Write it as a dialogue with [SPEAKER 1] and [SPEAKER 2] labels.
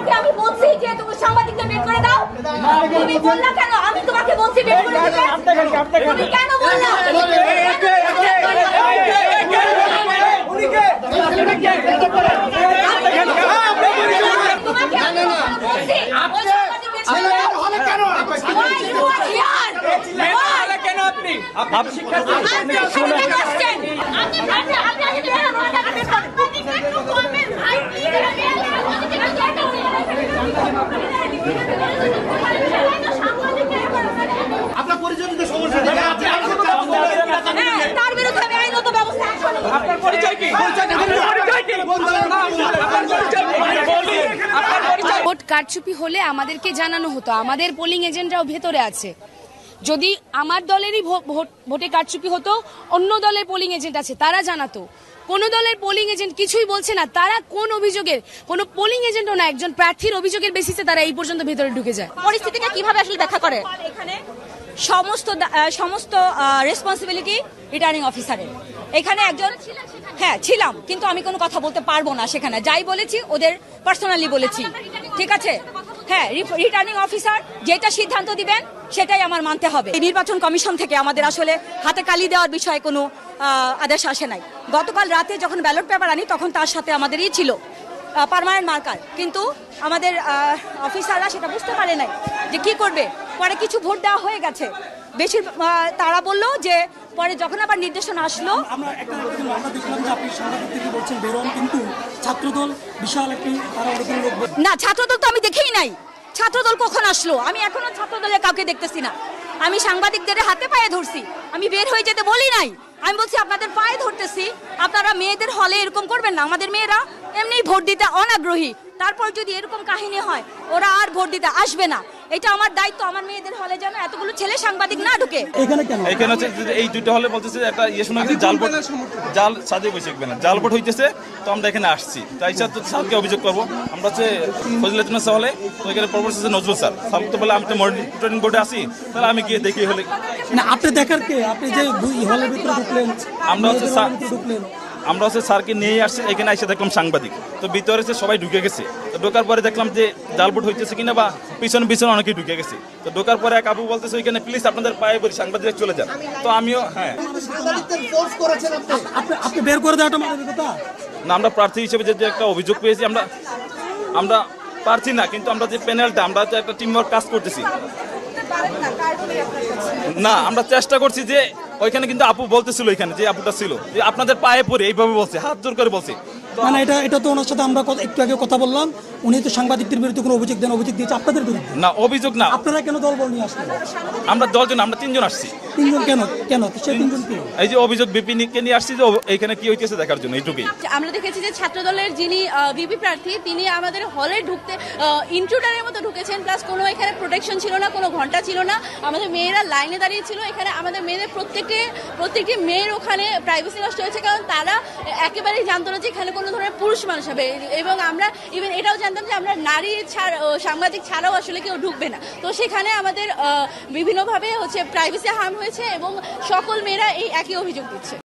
[SPEAKER 1] তোমাকে আমি বলছি যে তুমি সাংবাদিকদের বের করে দাও, তুমি বললা কেন? আমি তোমাকে বলছি বের করে দিতে, তুমি কেন বললা?
[SPEAKER 2] আপনার পরিচয় দিতে সমস্যা নেই,
[SPEAKER 1] তার বিরুদ্ধে আমি আইনত ব্যবস্থা নেব।
[SPEAKER 3] আপনার পরিচয় কি?
[SPEAKER 4] ভোট কারচুপি হলে আমাদেরকে জানানো হতো, আমাদের পোলিং এজেন্টরাও ভেতরে আছে। যদি আমার দলেরই ভোটে কারচুপি হতো, অন্য দলের পোলিং এজেন্ট আছে তারা জানাতো। কোন দলের পোলিং এজেন্ট কিছুই বলছে না, তারা কোন অভিযোগের, কোন পোলিং এজেন্টও না, একজন প্রার্থীর অভিযোগের বেসিসে তারা এই পর্যন্ত ভেতরে ঢুকে যায়।
[SPEAKER 1] পরিস্থিতিটা কিভাবে আসলে ব্যাখ্যা করে? এখানে সমস্ত রেসপন্সিবিলিটি রিটার্নিং অফিসারের। এখানে একজন, হ্যাঁ ছিলাম, কিন্তু আমি কোনো কথা বলতে পারবো না সেখানে। যাই বলেছি ওদের পার্সোনালি বলেছি, ঠিক আছে? হ্যাঁ, রিটার্নিং অফিসার যেটা সিদ্ধান্ত দিবেন সেটাই আমার মানতে হবে। নির্বাচন কমিশন থেকে আমাদের আসলে হাতে কালি দেওয়ার বিষয়ে কোনো আদেশ আসে নাই। গতকাল রাতে যখন ব্যালট পেপার আনি তখন তার সাথে আমাদেরই ছিল পার্মানেন্ট মার্কার, কিন্তু আমাদের অফিসাররা সেটা বুঝতে পারে নাই যে কি করবে। পরে কিছু ভোট দেওয়া হয়ে গেছে, বেশি তারা বললো যে পরে যখন আবার নির্দেশনা আসলো।
[SPEAKER 5] আমরা দেখলাম যে আপনি সাংবাদিকদেরকে বলছেন বেরোন, কিন্তু ছাত্রদল বিশাল একটি
[SPEAKER 1] না, ছাত্রদল তো আমি দেখেই নাই। ছাত্রদল কখন আসলো? আমি এখনো ছাত্রদলের কাউকে দেখতেছি না। আমি সাংবাদিকদের হাতে পায়ে ধরছি, আমি বের হয়ে যেতে বলি নাই। আমি বলছি আপনাদের পায়ে ধরতেছি, আপনারা মেয়েদের হলে এরকম করবেন না। আমাদের মেয়েরা এমনি ভোট দিতে অনাগ্রহী, তারপর যদি এরকম কাহিনী হয় ওরা আর ভোট দিতে আসবে না। এটা আমার দায়িত্ব, আমার মেয়েদের হলে যেন এতগুলো ছেলে সাংবাদিক না ঢুকে।
[SPEAKER 3] এখানে হচ্ছে এই দুইটা হলে বলতেছে একটা ইয়ে শোনা গেছে, জাল ভোট, জাল সাজে বসে না, জাল ভোট হইতেছে। তো আমরা এখানে আসছি, তাই স্যার তো স্যারকে অভিযোগ করবো। আমরা হচ্ছে ফজিলাতুন হলে, তো এখানে পরবর্তী নজরুল স্যার স্যার তো বলে আমি তো মনিটরিং বোর্ডে আসি, তাহলে আমি গিয়ে দেখি হলে
[SPEAKER 5] না আপনি দেখার কে? আপনি যে হলের ভিতরে ঢুকলেন,
[SPEAKER 3] আমরা হচ্ছে আমরা হচ্ছে স্যারকে নিয়ে আসছি। এখানে এসে দেখলাম সাংবাদিক, তো ভিতরে সবাই ঢুকে গেছে। তো ঢোকার পরে দেখলাম যে জাল ভোট হইতেছে কিনা, বা পিছনে পিছনে অনেকেই ঢুকে গেছে। তো ঢোকার পরে এক আপু বলতেছে ওইখানে প্লিজ আপনাদের পায়ে বলি সাংবাদিক চলে যান। তো আমিও হ্যাঁ,
[SPEAKER 5] আপনি বের করে দেওয়াটা মানবিকতা
[SPEAKER 3] না। আমরা প্রার্থী হিসেবে যে একটা অভিযোগ পেয়েছি, আমরা প্রার্থী না, কিন্তু আমরা যে প্যানেলটা, আমরা যে একটা টিম ওয়ার্ক কাজ করতেছি না, আমরা চেষ্টা করছি যে ওইখানে কিন্তু আপু বলতেছিল, এখানে যে আপুটা ছিল যে আপনাদের পায়ে পড়ে এইভাবে বলছে, হাত জোর করে বলছে।
[SPEAKER 5] মানে এটা তো ওনার সাথে আমরা একটু আগে কথা বললাম, উনি তো সাংবাদিকদের বিরুদ্ধে কোনো অভিযোগ দিয়েছে আপনাদের বিরুদ্ধে।
[SPEAKER 3] না, অভিযোগ না।
[SPEAKER 5] আপনারা কেন দলবল নিয়ে আসলেন?
[SPEAKER 3] আমরা দলজন, আমরা তিনজন আসছি।
[SPEAKER 5] তিনজন কেন সেই তিনজন কি?
[SPEAKER 3] এই যে অভিযোগ বিপিনকে নিয়ে আসছি, যে এইখানে কি হইতেছে দেখার জন্য, এইটুকুই।
[SPEAKER 4] আমরা দেখেছি যে ছাত্রদলের যিনি ভিপি প্রার্থী তিনি আমাদের হলে ঢুকতে ইন্ট্রুডারের মতো ঢুকেছেন, প্লাস কোনো এখানে প্রোটেকশন ছিল না, কোনো ঘন্টা ছিল না। আমাদের মেয়েরা লাইনে দাঁড়িয়ে ছিল। এখানে আমাদের মেয়েদের প্রত্যেকটি মেয়ের ওখানে প্রাইভেসি নষ্ট হয়েছে, কারণ তারা একেবারেই জানতো না যে এখানে কোনো ধরনের পুরুষ মানুষ হবে। এবং আমরা ইভেন এটাও জানতাম যে আমরা নারী সাংবাদিক ছাড়াও আসলে কেউ ঢুকবে না। তো সেখানে আমাদের বিভিন্নভাবে হচ্ছে প্রাইভেসি হার্ম হয়েছে এবং সকল মেয়েরা এই একই অভিযোগ দিচ্ছে।